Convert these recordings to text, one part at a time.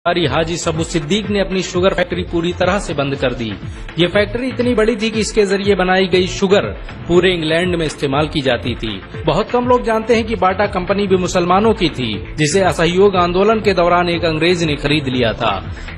हाजी सबू सिद्दीक ने अपनी शुगर फैक्ट्री पूरी तरह से बंद कर दी। ये फैक्ट्री इतनी बड़ी थी कि इसके जरिए बनाई गई शुगर पूरे इंग्लैंड में इस्तेमाल की जाती थी। बहुत कम लोग जानते हैं कि बाटा कंपनी भी मुसलमानों की थी, जिसे असहयोग आंदोलन के दौरान एक अंग्रेज ने खरीद लिया था।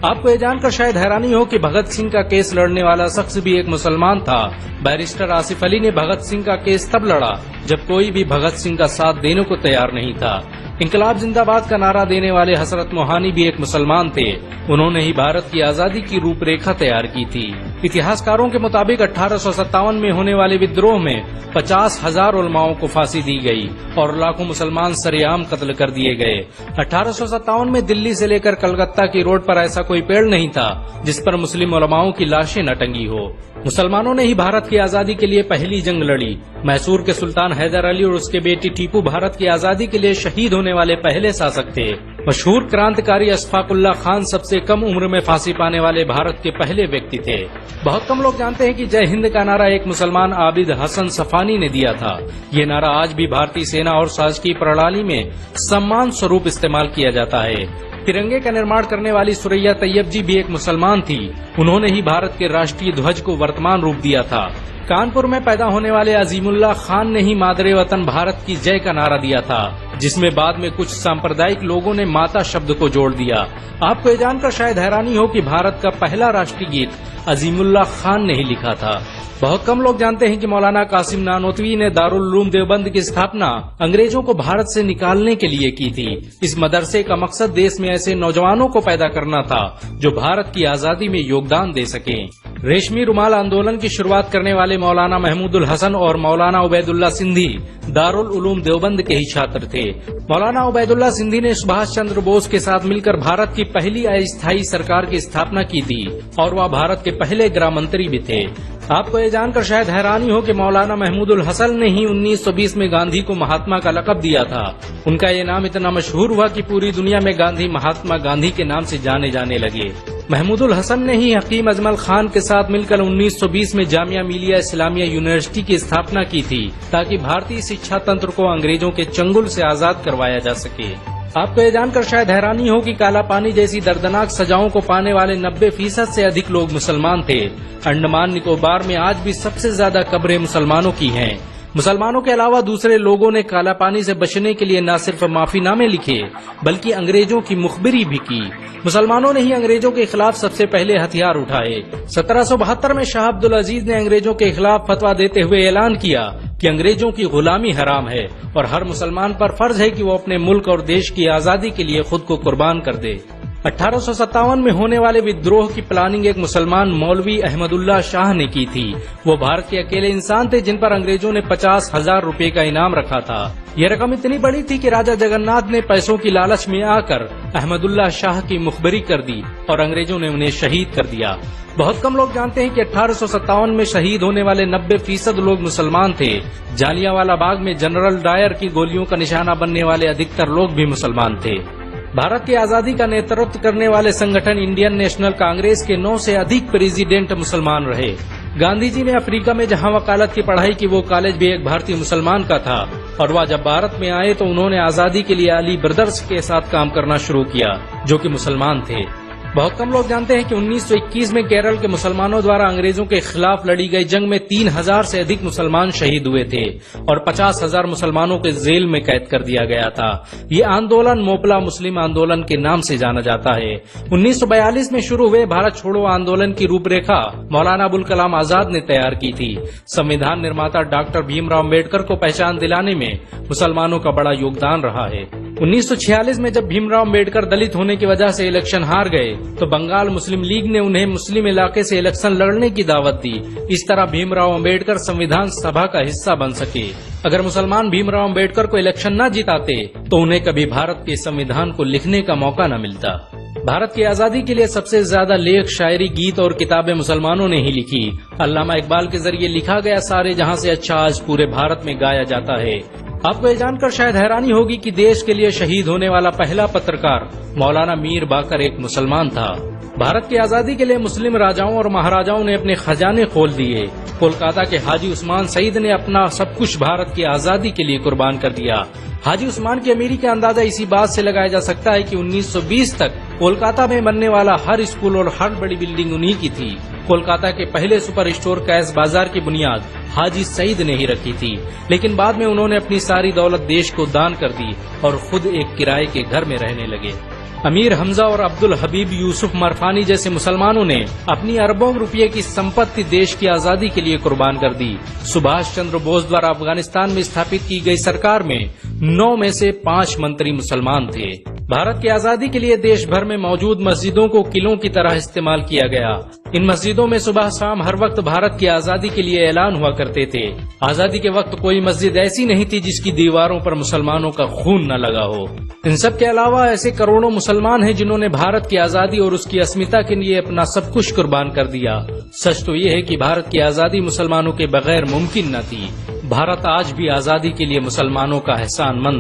आपको ये जानकर शायद हैरानी हो कि भगत सिंह का केस लड़ने वाला शख्स भी एक मुसलमान था। बैरिस्टर आसिफ अली ने भगत सिंह का केस तब लड़ा जब कोई भी भगत सिंह का साथ देने को तैयार नहीं था। इंकलाब जिंदाबाद का नारा देने वाले हजरत मोहानी भी एक मुसलमान थे। उन्होंने ही भारत की आजादी की रूपरेखा तैयार की थी। इतिहासकारों के मुताबिक 1857 में होने वाले विद्रोह में 50,000 उलमाओं को फांसी दी गई और लाखों मुसलमान सरेआम कत्ल कर दिए गए। 1857 में दिल्ली से लेकर कलकत्ता की रोड पर ऐसा कोई पेड़ नहीं था जिस पर मुस्लिम उलमाओं की लाशें न टंगी हो। मुसलमानों ने ही भारत की आजादी के लिए पहली जंग लड़ी। मैसूर के सुल्तान हैदर अली और उसके बेटी टीपू भारत की आजादी के लिए शहीद होने वाले पहले शासक थे। मशहूर क्रांतिकारी अशफाकुल्लाह खान सबसे कम उम्र में फांसी पाने वाले भारत के पहले व्यक्ति थे। बहुत कम लोग जानते हैं कि जय हिंद का नारा एक मुसलमान आबिद हसन सफानी ने दिया था। ये नारा आज भी भारतीय सेना और शासकीय प्रणाली में सम्मान स्वरूप इस्तेमाल किया जाता है। तिरंगे का निर्माण करने वाली सुरैया तैयब जी भी एक मुसलमान थी। उन्होंने ही भारत के राष्ट्रीय ध्वज को वर्तमान रूप दिया था। कानपुर में पैदा होने वाले अजीमुल्लाह खान ने ही मादरे वतन भारत की जय का नारा दिया था, जिसमें बाद में कुछ सांप्रदायिक लोगों ने माता शब्द को जोड़ दिया। आपको ये जानकर शायद हैरानी हो कि भारत का पहला राष्ट्रीय गीत अजीमुल्लाह खान ने ही लिखा था। बहुत कम लोग जानते हैं कि मौलाना कासिम नानोतवी ने दारुल उलूम देवबंद की स्थापना अंग्रेजों को भारत से निकालने के लिए की थी। इस मदरसे का मकसद देश में ऐसे नौजवानों को पैदा करना था जो भारत की आजादी में योगदान दे सकें। रेशमी रुमाल आंदोलन की शुरुआत करने वाले मौलाना महमूदुल हसन और मौलाना उबैदुल्ला सिंधी दारुल उलूम देवबंद के ही छात्र थे। मौलाना उबैदुल्ला सिंधी ने सुभाष चंद्र बोस के साथ मिलकर भारत की पहली अस्थायी सरकार की स्थापना की थी और वह भारत के पहले गृह मंत्री भी थे। आपको ये जानकर शायद हैरानी हो कि मौलाना महमूदुल हसन ने ही 1920 में गांधी को महात्मा का लक़ब दिया था। उनका ये नाम इतना मशहूर हुआ कि पूरी दुनिया में गांधी महात्मा गांधी के नाम से जाने जाने लगे। महमूदुल हसन ने ही हकीम अजमल खान के साथ मिलकर 1920 में जामिया मिलिया इस्लामिया यूनिवर्सिटी की स्थापना की थी, ताकि भारतीय शिक्षा तंत्र को अंग्रेजों के चंगुल से आजाद करवाया जा सके। आपको ये जानकर शायद हैरानी हो कि काला पानी जैसी दर्दनाक सजाओं को पाने वाले 90% से अधिक लोग मुसलमान थे। अंडमान निकोबार में आज भी सबसे ज्यादा कब्रें मुसलमानों की हैं। मुसलमानों के अलावा दूसरे लोगों ने काला पानी से बचने के लिए न सिर्फ माफीनामे लिखे बल्कि अंग्रेजों की मुखबिरी भी की। मुसलमानों ने ही अंग्रेजों के खिलाफ सबसे पहले हथियार उठाए। 1772 में शाह अब्दुल अजीज ने अंग्रेजों के खिलाफ फतवा देते हुए ऐलान किया कि अंग्रेजों की गुलामी हराम है और हर मुसलमान पर फर्ज है कि वो अपने मुल्क और देश की आजादी के लिए खुद को कुर्बान कर दे। 1857 में होने वाले विद्रोह की प्लानिंग एक मुसलमान मौलवी अहमदुल्ला शाह ने की थी। वो भारत के अकेले इंसान थे जिन पर अंग्रेजों ने 50,000 रुपए का इनाम रखा था। यह रकम इतनी बड़ी थी कि राजा जगन्नाथ ने पैसों की लालच में आकर अहमदुल्ला शाह की मुखबिरी कर दी और अंग्रेजों ने उन्हें शहीद कर दिया। बहुत कम लोग जानते हैं कि 1857 में शहीद होने वाले 90% लोग मुसलमान थे। जालियांवाला बाग में जनरल डायर की गोलियों का निशाना बनने वाले अधिकतर लोग भी मुसलमान थे। भारत की आजादी का नेतृत्व करने वाले संगठन इंडियन नेशनल कांग्रेस के 9 से अधिक प्रेसिडेंट मुसलमान रहे। गांधी जी ने अफ्रीका में जहां वकालत की पढ़ाई की, वो कॉलेज भी एक भारतीय मुसलमान का था और वह जब भारत में आए तो उन्होंने आजादी के लिए अली ब्रदर्स के साथ काम करना शुरू किया, जो कि मुसलमान थे। बहुत कम लोग जानते हैं कि 1921 में केरल के मुसलमानों द्वारा अंग्रेजों के खिलाफ लड़ी गई जंग में 3000 से अधिक मुसलमान शहीद हुए थे और 50,000 मुसलमानों के जेल में कैद कर दिया गया था। ये आंदोलन मोपला मुस्लिम आंदोलन के नाम से जाना जाता है। 1942 में शुरू हुए भारत छोड़ो आंदोलन की रूपरेखा मौलाना अबुल कलाम आजाद ने तैयार की थी। संविधान निर्माता डॉक्टर भीमराव अम्बेडकर को पहचान दिलाने में मुसलमानों का बड़ा योगदान रहा है। 1946 में जब भीमराव अम्बेडकर दलित होने की वजह से इलेक्शन हार गए तो बंगाल मुस्लिम लीग ने उन्हें मुस्लिम इलाके से इलेक्शन लड़ने की दावत दी। इस तरह भीमराव अम्बेडकर संविधान सभा का हिस्सा बन सके। अगर मुसलमान भीमराव अम्बेडकर को इलेक्शन न जिताते तो उन्हें कभी भारत के संविधान को लिखने का मौका न मिलता। भारत की आजादी के लिए सबसे ज्यादा लेख, शायरी, गीत और किताबें मुसलमानों ने ही लिखी। अल्लामा इकबाल के जरिए लिखा गया सारे जहां से अच्छा आज पूरे भारत में गाया जाता है। आपको ये जानकर शायद हैरानी होगी कि देश के लिए शहीद होने वाला पहला पत्रकार मौलाना मीर बाकर एक मुसलमान था। भारत की आजादी के लिए मुस्लिम राजाओं और महाराजाओं ने अपने खजाने खोल दिए। कोलकाता के हाजी उस्मान सईद ने अपना सब कुछ भारत की आजादी के लिए कुर्बान कर दिया। हाजी उस्मान की अमीरी का अंदाजा इसी बात से लगाया जा सकता है कि 1920 तक कोलकाता में बनने वाला हर स्कूल और हर बड़ी बिल्डिंग उन्हीं की थी। कोलकाता के पहले सुपर स्टोर कैश बाजार की बुनियाद हाजी सईद ने ही रखी थी, लेकिन बाद में उन्होंने अपनी सारी दौलत देश को दान कर दी और खुद एक किराए के घर में रहने लगे। अमीर हमजा और अब्दुल हबीब यूसुफ मरफानी जैसे मुसलमानों ने अपनी अरबों रुपये की संपत्ति देश की आजादी के लिए कुर्बान कर दी। सुभाष चंद्र बोस द्वारा अफगानिस्तान में स्थापित की गई सरकार में 9 में से 5 मंत्री मुसलमान थे। भारत की आजादी के लिए देश भर में मौजूद मस्जिदों को किलों की तरह इस्तेमाल किया गया। इन मस्जिदों में सुबह शाम हर वक्त भारत की आजादी के लिए ऐलान हुआ करते थे। आजादी के वक्त कोई मस्जिद ऐसी नहीं थी जिसकी दीवारों पर मुसलमानों का खून न लगा हो। इन सब के अलावा ऐसे करोड़ों मुसलमान हैं जिन्होंने भारत की आजादी और उसकी अस्मिता के लिए अपना सब कुछ कुर्बान कर दिया। सच तो ये है कि भारत की आजादी मुसलमानों के बगैर मुमकिन न थी। भारत आज भी आजादी के लिए मुसलमानों का एहसानमंद